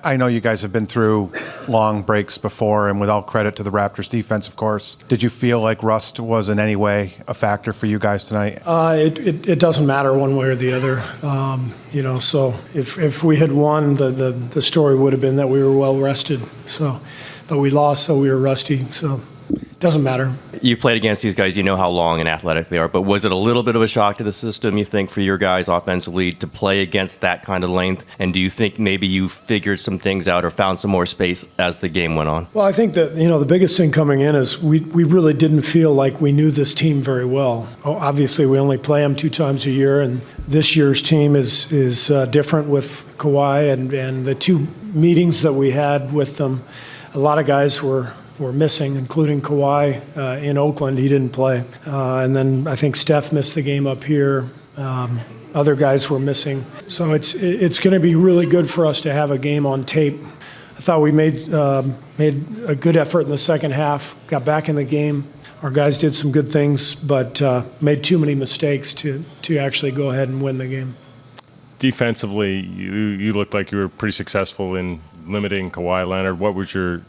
I know you guys have been through long breaks before, and with all credit to the Raptors defense, of course. Did you feel like rust was in any way a factor for you guys tonight? It doesn't matter one way or the other. So if we had won, the story would have been that we were well rested. But we lost, so we were rusty. So it doesn't matter. You've played against these guys. You know how long and athletic they are. But was it a little bit of a shock to the system, you think, for your guys offensively to play against that kind of length? And do you think maybe you figured some things out or found some more space as the game went on? Well, I think that, the biggest thing coming in is we really didn't feel like we knew this team very well. Obviously, we only play them 2 times a year, and this year's team is different with Kawhi and the 2 meetings that we had with them. A lot of guys were missing, including Kawhi in Oakland. He didn't play. And then I think Steph missed the game up here. Other guys were missing. So it's going to be really good for us to have a game on tape. I thought we made a good effort in the second half, got back in the game. Our guys did some good things, but made too many mistakes to actually go ahead and win the game. Defensively, you looked like you were pretty successful in limiting Kawhi Leonard. What was your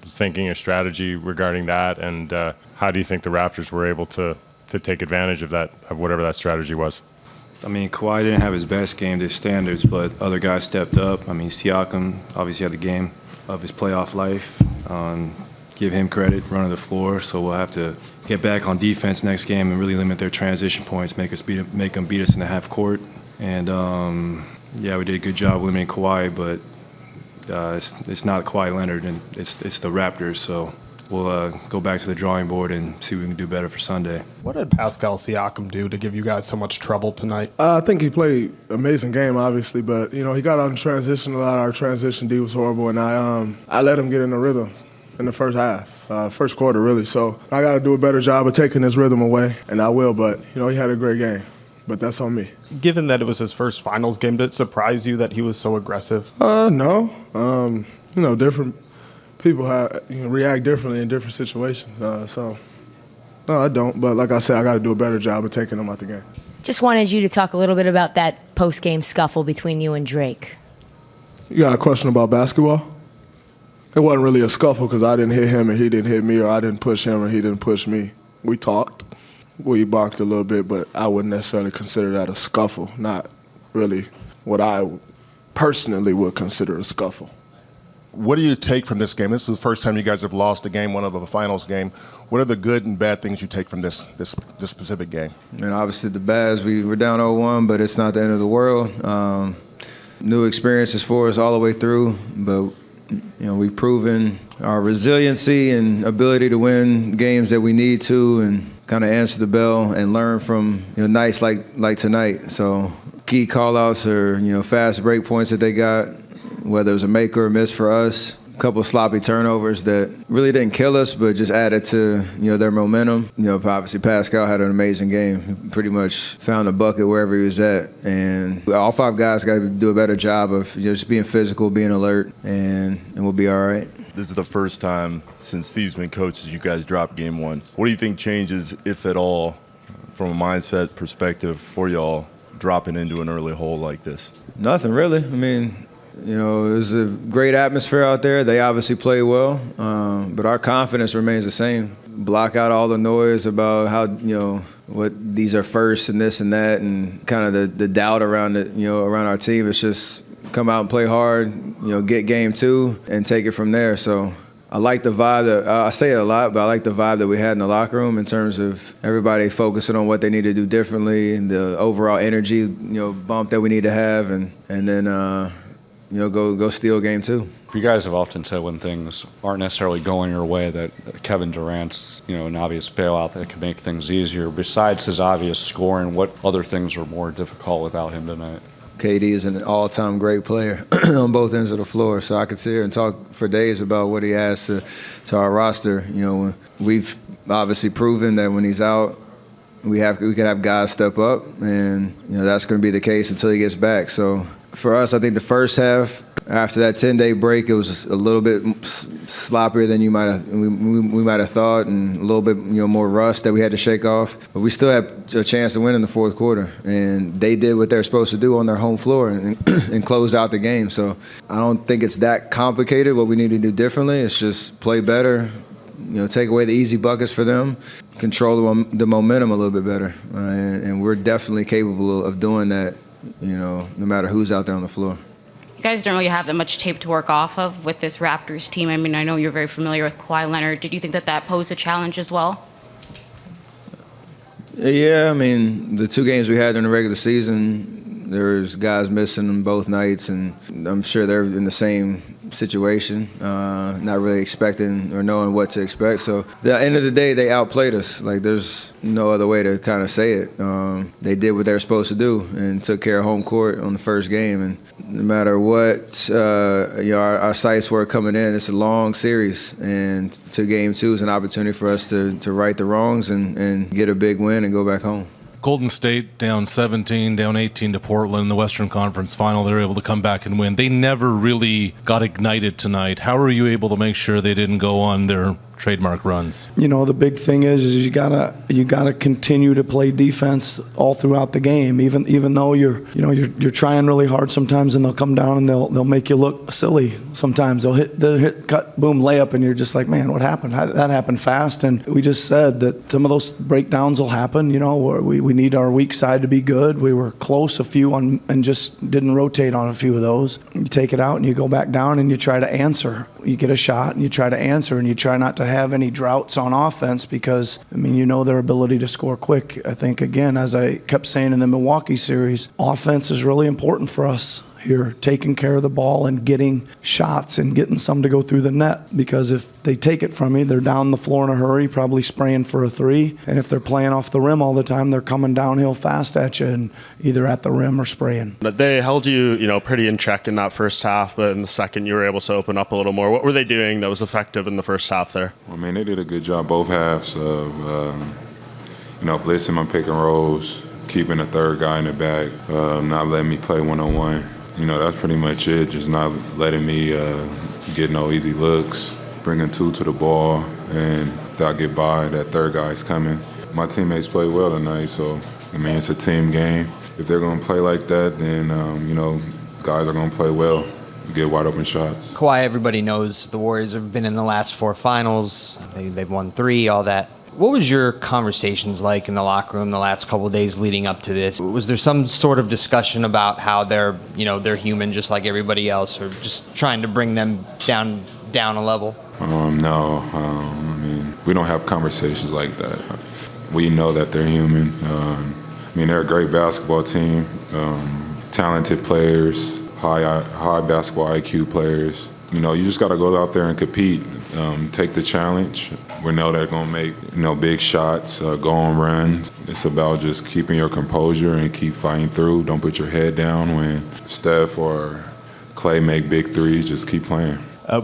thinking or strategy regarding that, and how do you think the Raptors were able to take advantage of whatever that strategy was? I mean, Kawhi didn't have his best game to standards, but other guys stepped up. I mean, Siakam obviously had the game of his playoff life. Give him credit, running the floor. So we'll have to get back on defense next game and really limit their transition points, make them beat us in the half court. And we did a good job limiting Kawhi, but it's not Kawhi Leonard, and it's the Raptors. So we'll go back to the drawing board and see what we can do better for Sunday. What did Pascal Siakam do to give you guys so much trouble tonight? I think he played an amazing game, obviously, but he got out in transition. A lot of our transition D was horrible, and I let him get in the rhythm in the first half, first quarter really. So I got to do a better job of taking his rhythm away, and I will. But he had a great game. But that's on me. Given that it was his first finals game, did it surprise you that he was so aggressive? No. Different people react differently in different situations. No, I don't. But like I said, I got to do a better job of taking them out the game. Just wanted you to talk a little bit about that post-game scuffle between you and Drake. You got a question about basketball? It wasn't really a scuffle because I didn't hit him and he didn't hit me, or I didn't push him and he didn't push me. We talked. We barked a little bit, but I wouldn't necessarily consider that a scuffle. Not really what I personally would consider a scuffle. What do you take from this game? This is the first time you guys have lost a game, one of a finals game. What are the good and bad things you take from this specific game? And obviously the bads, we were down 0-1, but it's not the end of the world. New experiences for us all the way through, but we've proven our resiliency and ability to win games that we need to, and kind of answer the bell and learn from nights like tonight. So key call-outs or fast break points that they got, whether it was a make or a miss for us. A couple of sloppy turnovers that really didn't kill us, but just added to their momentum. Obviously Pascal had an amazing game. He pretty much found a bucket wherever he was at, and all 5 guys got to do a better job of just being physical, being alert, and we'll be all right. This is the first time since Steve's been coached you guys dropped game 1. What do you think changes, if at all, from a mindset perspective for y'all dropping into an early hole like this? Nothing really. I mean, it was a great atmosphere out there. They obviously played well, but our confidence remains the same. Block out all the noise about how, what these are first and this and that, and kind of the doubt around it, around our team. It's just come out and play hard, get game 2 and take it from there. So I like the vibe that, I say it a lot, but I like the vibe that we had in the locker room in terms of everybody focusing on what they need to do differently, and the overall energy, bump that we need to have, and then, go steal game 2. You guys have often said when things aren't necessarily going your way that Kevin Durant's, an obvious bailout that can make things easier. Besides his obvious scoring, what other things are more difficult without him tonight? KD is an all-time great player on both ends of the floor, so I could sit here and talk for days about what he adds to our roster. We've obviously proven that when he's out, we can have guys step up, and that's going to be the case until he gets back. So for us, I think the first half after that 10-day break, it was a little bit sloppier than we might have thought, and a little bit more rust that we had to shake off. But we still had a chance to win in the fourth quarter, and they did what they're supposed to do on their home floor and close out the game. So I don't think it's that complicated. What we need to do differently is just play better. Take away the easy buckets for them, control the momentum a little bit better, and we're definitely capable of doing that. No matter who's out there on the floor. You guys don't really have that much tape to work off of with this Raptors team. I mean, I know you're very familiar with Kawhi Leonard. Did you think that posed a challenge as well? Yeah, I mean, the 2 games we had during the regular season, there was guys missing them both nights, and I'm sure they're in the same situation, not really expecting or knowing what to expect. So at the end of the day, they outplayed us. Like, there's no other way to kind of say it. They did what they were supposed to do and took care of home court on the first game. And no matter what our sights were coming in, it's a long series. And to game 2 is an opportunity for us to right the wrongs and get a big win and go back home. Golden State down 17, down 18 to Portland in the Western Conference Final. They were able to come back and win. They never really got ignited tonight. How were you able to make sure they didn't go on their trademark runs? The big thing is you gotta continue to play defense all throughout the game, even though you're trying really hard sometimes, and they'll come down and they'll make you look silly. Sometimes they'll hit cut boom layup, and you're just like, man, what happened? That happened fast. And we just said that some of those breakdowns will happen. We need our weak side to be good. We were close a few on and just didn't rotate on a few of those. You take it out and you go back down and you try to answer. You get a shot and you try to answer, and you try not to have any droughts on offense because, their ability to score quick. I think, again, as I kept saying in the Milwaukee series, offense is really important for us here, taking care of the ball and getting shots and getting some to go through the net, because if they take it from you, they're down the floor in a hurry, probably spraying for a 3, and if they're playing off the rim all the time, they're coming downhill fast at you and either at the rim or spraying. But they held you, pretty in check in that first half, but in the second you were able to open up a little more. What were they doing that was effective in the first half there? They did a good job both halves of, blitzing my pick and rolls, keeping a third guy in the back, not letting me play one-on-one. That's pretty much it, just not letting me get no easy looks, bringing 2 to the ball, and if I get by, that third guy's coming. My teammates played well tonight, so, it's a team game. If they're going to play like that, then, guys are going to play well, get wide open shots. Kawhi, everybody knows the Warriors have been in the last 4 finals. They've won 3, all that. What was your conversations like in the locker room the last couple of days leading up to this? Was there some sort of discussion about how they're human just like everybody else, or just trying to bring them down a level? No. We don't have conversations like that. We know that they're human. They're a great basketball team, talented players, high basketball IQ players. You just got to go out there and compete, take the challenge. We know they're going to make, big shots, go on runs. It's about just keeping your composure and keep fighting through. Don't put your head down when Steph or Clay make big threes. Just keep playing.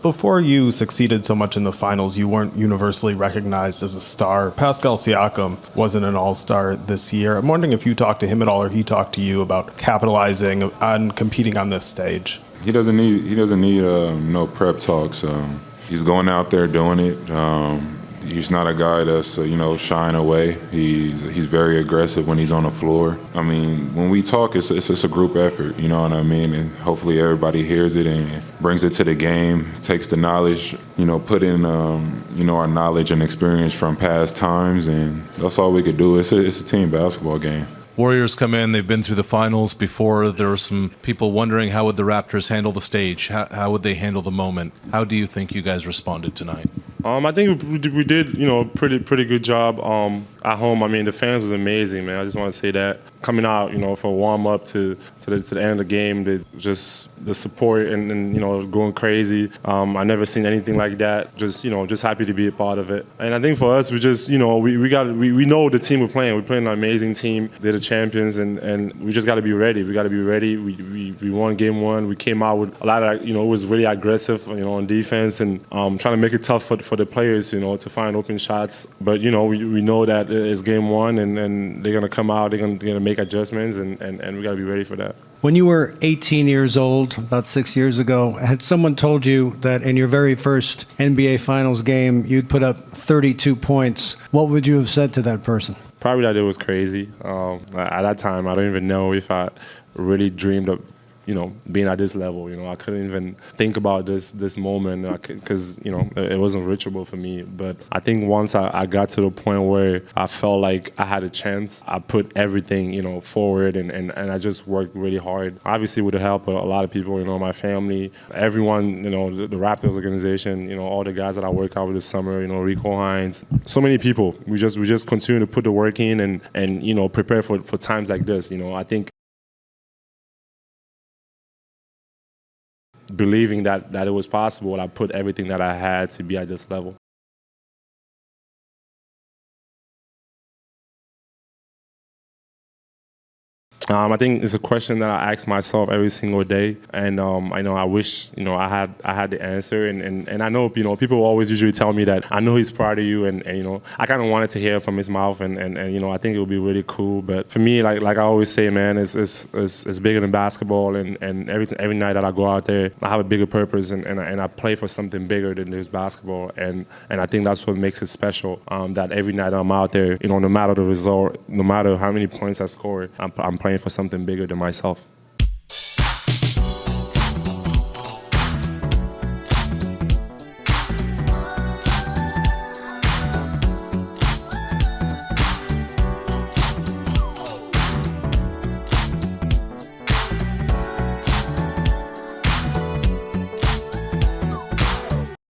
Before you succeeded so much in the finals, you weren't universally recognized as a star. Pascal Siakam wasn't an all-star this year. I'm wondering if you talked to him at all, or he talked to you about capitalizing on competing on this stage. He doesn't need no prep talks. He's going out there doing it. He's not a guy that's shying away. He's very aggressive when he's on the floor. When we talk, it's just a group effort. You know what I mean? And hopefully everybody hears it and brings it to the game. Takes the knowledge, put in our knowledge and experience from past times, and that's all we could do. It's a team basketball game. Warriors come in, they've been through the finals before. There were some people wondering how would the Raptors handle the stage? How would they handle the moment? How do you think you guys responded tonight? I think we did, pretty good job at home. The fans was amazing, man. I just want to say that. Coming out, for a warm-up to the end of the game, just the support and going crazy. I never seen anything like that. Just happy to be a part of it. And I think for us, we just, we know the team we're playing. We're playing an amazing team. They're the champions, and we just got to be ready. We got to be ready. We won game 1. We came out with a lot of, it was really aggressive, on defense, and trying to make it tough for for the players, to find open shots. But, we know that it's game one, and they're going to come out, they're going to make adjustments, and we got to be ready for that. When you were 18 years old, about 6 years ago, had someone told you that in your very first NBA Finals game, you'd put up 32 points, what would you have said to that person? Probably that it was crazy. At that time, I don't even know if I really dreamed of, being at this level. I couldn't even think about this moment because, it wasn't reachable for me. But I think once I got to the point where I felt like I had a chance, I put everything, forward and I just worked really hard. Obviously with the help of a lot of people, my family, everyone, the Raptors organization, all the guys that I work out with this summer, Rico Hines, so many people. We just continue to put the work in and prepare for times like this. I think believing that it was possible, I put everything that I had to be at this level. I think it's a question that I ask myself every single day, and I know I wish I had the answer, and I know people always usually tell me that I know he's proud of you, and I kind of wanted to hear it from his mouth, and I think it would be really cool. But for me, like I always say, man, it's bigger than basketball, and every night that I go out there, I have a bigger purpose, and I play for something bigger than just basketball, and I think that's what makes it special. That every night I'm out there, no matter the result, no matter how many points I score, I'm playing for something bigger than myself.